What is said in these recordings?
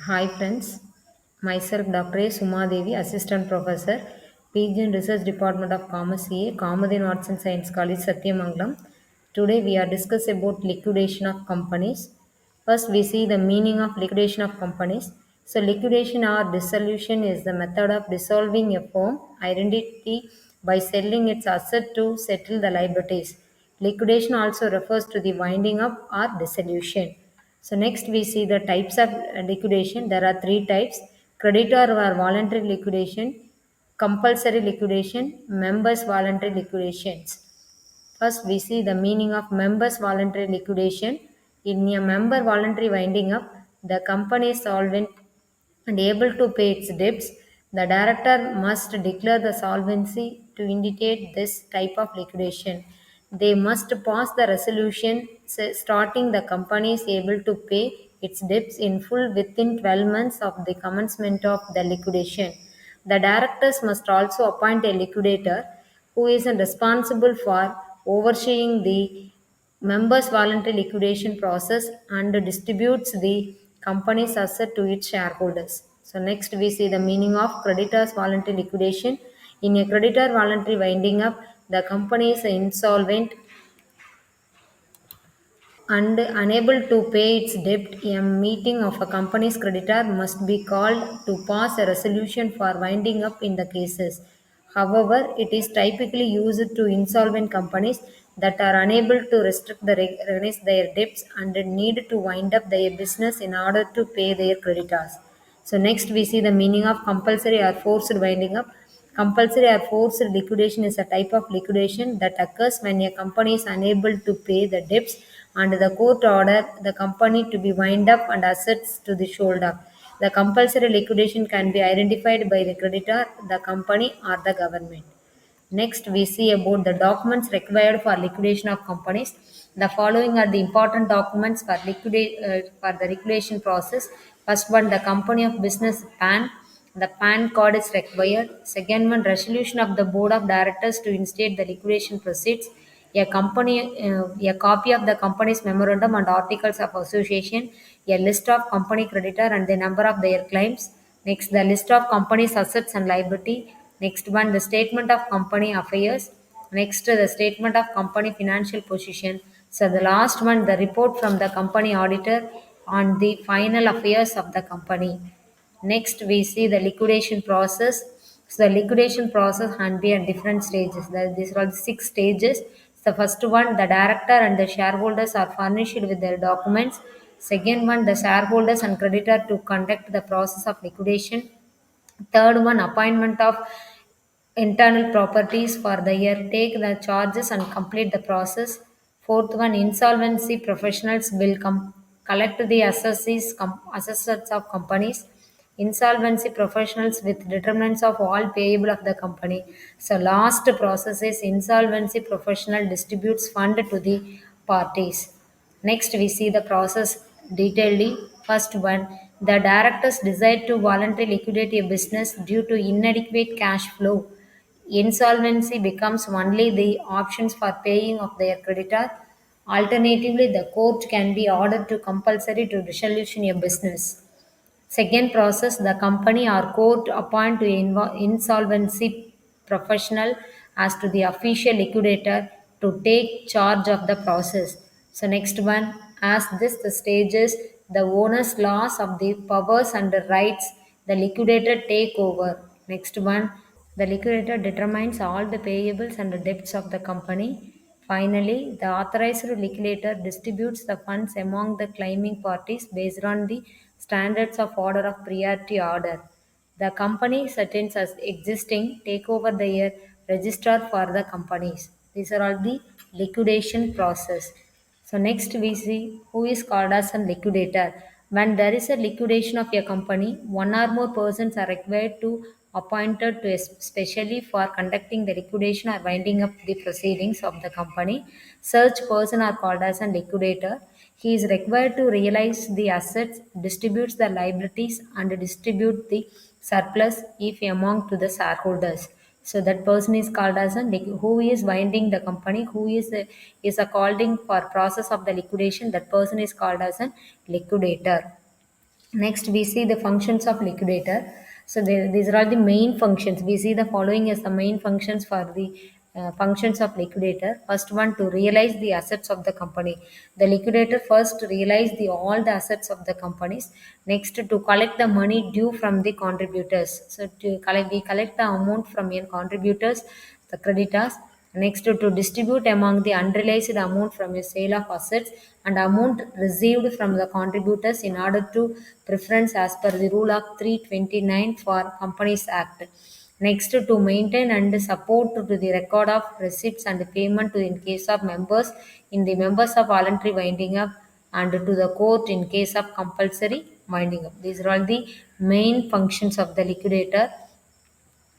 Hi friends, myself Dr. Umadevi, Assistant Professor, PG in Research Department of Commerce CA, Kamadin Arts and Science College, Satyamangalam. Today we are discussing about liquidation of companies. First we see the meaning of liquidation of companies. So liquidation or dissolution is the method of dissolving a firm identity by selling its asset to settle the liabilities. Liquidation also refers to the winding up or dissolution. So next we see the types of liquidation. There are three types: creditor or voluntary liquidation, compulsory liquidation, members voluntary liquidations. First we see the meaning of members voluntary liquidation. In a member voluntary winding up, the company is solvent and able to pay its debts. The director must declare the solvency to indicate this type of liquidation. They must pass the resolution starting the company is able to pay its debts in full within 12 months of the commencement of the liquidation. The directors must also appoint a liquidator who is responsible for overseeing the members' voluntary liquidation process and distributes the company's asset to its shareholders. So next we see the meaning of creditors' voluntary liquidation. In a creditor voluntary winding up, the company is insolvent and unable to pay its debt. A meeting of a company's creditor must be called to pass a resolution for winding up in the cases. However, it is typically used to insolvent companies that are unable to recognize their debts and need to wind up their business in order to pay their creditors. So next we see the meaning of compulsory or forced winding up. Compulsory or forced liquidation is a type of liquidation that occurs when a company is unable to pay the debts and the court order the company to be wind up and assets to be sold up. The compulsory liquidation can be identified by the creditor, the company, or the government. Next, we see about the documents required for liquidation of companies. The following are the important documents for for the liquidation process. First one, the company of business PAN. The PAN card is required. Second one, resolution of the board of directors to instate the liquidation proceeds. A copy of the company's memorandum and articles of association. A list of company creditor and the number of their claims. Next, the list of company's assets and liability. Next one, the statement of company affairs. Next, the statement of company financial position. So the last one, the report from the company auditor on the final affairs of the company. Next, we see the liquidation process. So the liquidation process can be at different stages. These are all six stages. The first one, the director and the shareholders are furnished with their documents. Second one, the shareholders and creditor to conduct the process of liquidation. Third one, appointment of internal properties for the year, take the charges and complete the process. Fourth one, insolvency professionals will collect the assets of companies. Insolvency professionals with determinants of all payable of the company. So last process is insolvency professional distributes fund to the parties. Next, we see the process detailedly. First one, the directors decide to voluntarily liquidate a business due to inadequate cash flow. Insolvency becomes only the options for paying of their creditor. Alternatively, the court can be ordered to compulsory to dissolution a business. Second process, the company or court appoint to insolvency professional as to the official liquidator to take charge of the process. So next one, as this the stages, the owner's loss of the powers and the rights, the liquidator take over. Next one, the liquidator determines all the payables and the debts of the company. Finally, the authorized liquidator distributes the funds among the claiming parties based on the standards of order of priority order. The company certain as existing take over the register for the companies. These are all the liquidation process. So next we see who is called as a liquidator. When there is a liquidation of a company, one or more persons are required to appointed to specially for conducting the liquidation or winding up the proceedings of the company. Such person are called as a liquidator. He is required to realize the assets, distributes the liabilities, and distribute the surplus if among to the shareholders. So that person is called as a who is winding the company, who is a calling for process of the liquidation. That person is called as a liquidator. Next, we see the functions of liquidator. So these are all the main functions. We see the following as the main functions for the functions of liquidator. First one, to realize the assets of the company. The liquidator first realize all the assets of the companies. Next, to collect the money due from the contributors. So we collect the amount from your contributors, the creditors. Next, to distribute among the unrealized amount from a sale of assets and amount received from the contributors in order to preference as per the rule of 329 for Companies Act. Next, to maintain and support to the record of receipts and payment in case of members in the members of voluntary winding up, and to the court in case of compulsory winding up. These are all the main functions of the liquidator.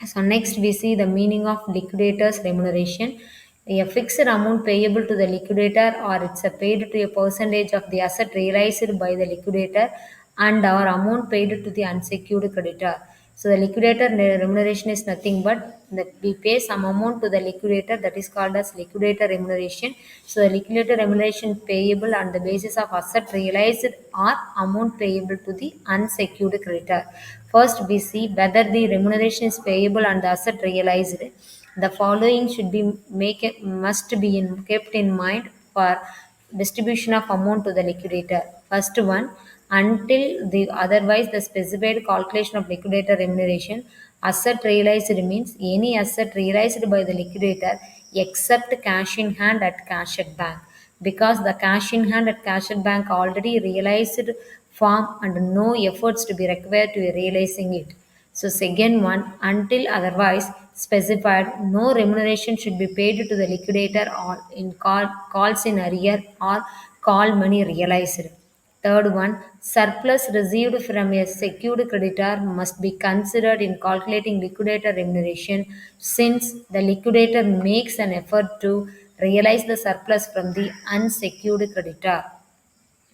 So next we see the meaning of liquidator's remuneration. A fixed amount payable to the liquidator, or it's a paid to a percentage of the asset realized by the liquidator, and or amount paid to the unsecured creditor. So the liquidator remuneration is nothing but that we pay some amount to the liquidator, that is called as liquidator remuneration. So the liquidator remuneration payable on the basis of asset realized or amount payable to the unsecured creditor. First, we see whether the remuneration is payable on the asset realized. The following should be must be kept in mind for distribution of amount to the liquidator. First one, until the otherwise the specified calculation of liquidator remuneration, asset realized means any asset realized by the liquidator except cash in hand at cash at bank, because the cash in hand at cash at bank already realized form and no efforts to be required to realizing it. So second one, until otherwise specified, no remuneration should be paid to the liquidator or in calls in arrear or call money realized. Third one, surplus received from a secured creditor must be considered in calculating liquidator remuneration, since the liquidator makes an effort to realize the surplus from the unsecured creditor.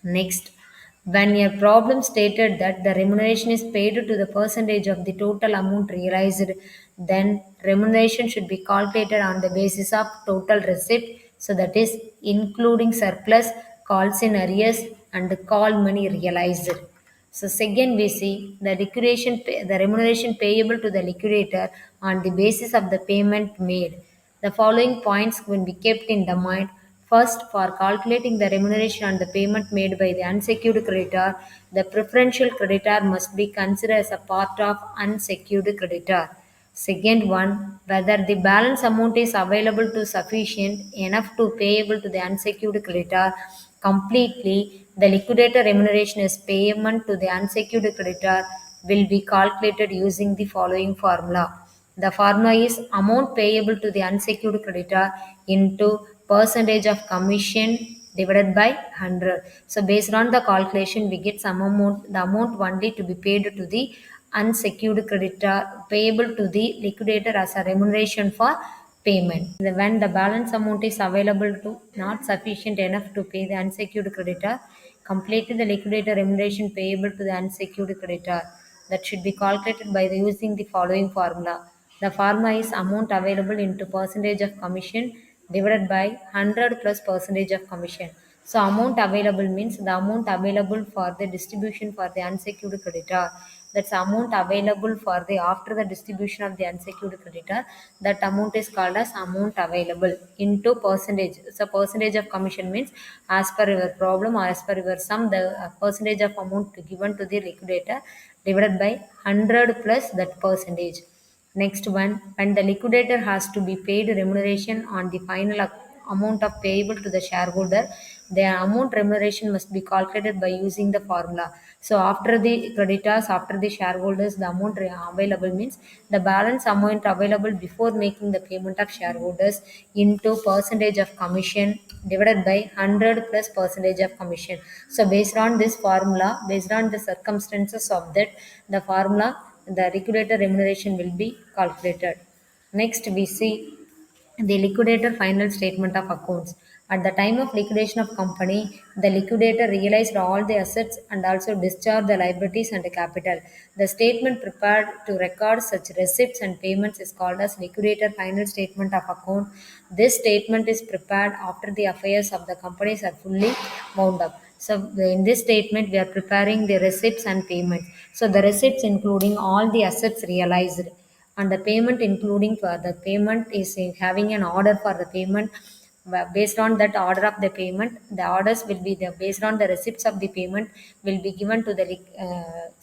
Next, when a problem stated that the remuneration is paid to the percentage of the total amount realized, then remuneration should be calculated on the basis of total receipt. So that is including surplus, calls in arrears, and call money realized. So second, we see the remuneration payable to the liquidator on the basis of the payment made. The following points will be kept in the mind. First, for calculating the remuneration on the payment made by the unsecured creditor, the preferential creditor must be considered as a part of unsecured creditor. Second one, whether the balance amount is available to sufficient enough to payable to the unsecured creditor completely, the liquidator remuneration as payment to the unsecured creditor will be calculated using the following formula. The formula is amount payable to the unsecured creditor into percentage of commission divided by 100. So based on the calculation, we get the amount only to be paid to the unsecured creditor payable to the liquidator as a remuneration for payment. When the balance amount is available to not sufficient enough to pay the unsecured creditor, completely the liquidator remuneration payable to the unsecured creditor, that should be calculated by using the following formula. The formula is amount available into percentage of commission divided by 100 plus percentage of commission. So amount available means the amount available for the distribution for the unsecured creditor. That's amount available for the after the distribution of the unsecured creditor. That amount is called as amount available into percentage. So percentage of commission means as per your problem or as per your sum, the percentage of amount given to the liquidator divided by 100 plus that percentage. Next one, when the liquidator has to be paid remuneration on the final amount of payable to the shareholder, the amount remuneration must be calculated by using the formula. So after the creditors, after the shareholders, the amount available means the balance amount available before making the payment of shareholders into percentage of commission divided by 100 plus percentage of commission. So based on this formula, based on the circumstances of that, the formula, the liquidator remuneration will be calculated. Next, we see the liquidator final statement of accounts. At the time of liquidation of company, the liquidator realized all the assets and also discharged the liabilities and the capital. The statement prepared to record such receipts and payments is called as liquidator final statement of account. This statement is prepared after the affairs of the companies are fully wound up. So in this statement, we are preparing the receipts and payments. So the receipts including all the assets realized, and the payment including for the payment is having an order for the payment. Based on that order of the payment, the orders will be based on the receipts of the payment will be given to the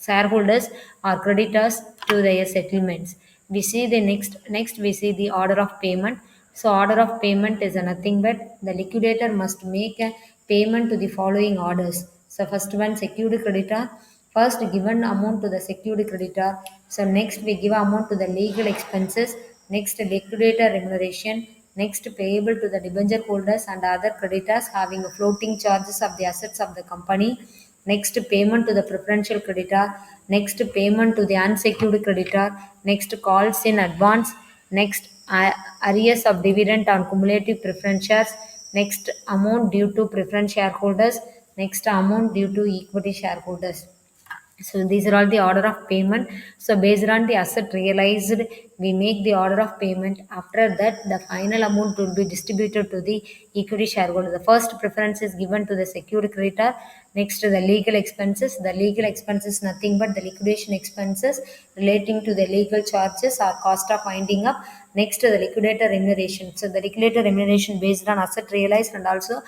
shareholders or creditors to their settlements. We see the next we see the order of payment. So order of payment is nothing but the liquidator must make a payment to the following orders. So first one, secured creditor. First given amount to the secured creditor. So next we give amount to the legal expenses. Next liquidator remuneration. Next payable to the debenture holders and other creditors having floating charges of the assets of the company. Next payment to the preferential creditor. Next payment to the unsecured creditor. Next calls in advance. Next arrears of dividend on cumulative preference shares. Next amount due to preference shareholders. Next amount due to equity shareholders. So these are all the order of payment. So based on the asset realized, we make the order of payment. After that, the final amount will be distributed to the equity shareholder. The first preference is given to the secured creditor. Next to the legal expenses. The legal expenses nothing but the liquidation expenses relating to the legal charges or cost of winding up. Next to the liquidator remuneration. So the liquidator remuneration based on asset realized and also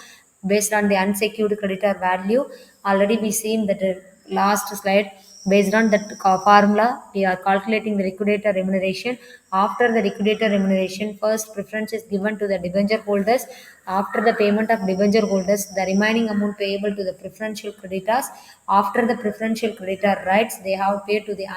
based on the unsecured creditor value. Already we seen that last slide. Based on that formula, we are calculating the liquidator remuneration. After the liquidator remuneration, first preference is given to the debenture holders. After the payment of debenture holders, the remaining amount payable to the preferential creditors. After the preferential creditor rights, they have paid to the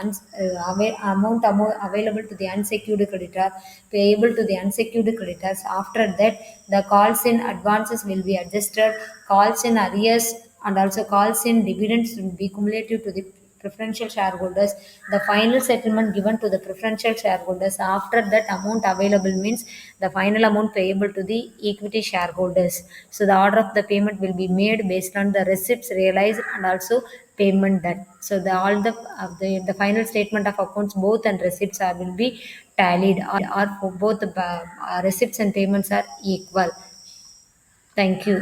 amount available to the unsecured creditor, payable to the unsecured creditors. After that, the calls in advances will be adjusted, calls in arrears and also calls in dividends will be cumulative to the preferential shareholders. The final settlement given to the preferential shareholders. After that amount available means the final amount payable to the equity shareholders. So the order of the payment will be made based on the receipts realized and also payment done. So the all the final statement of accounts both and receipts will be tallied, or for both the receipts and payments are equal. Thank you.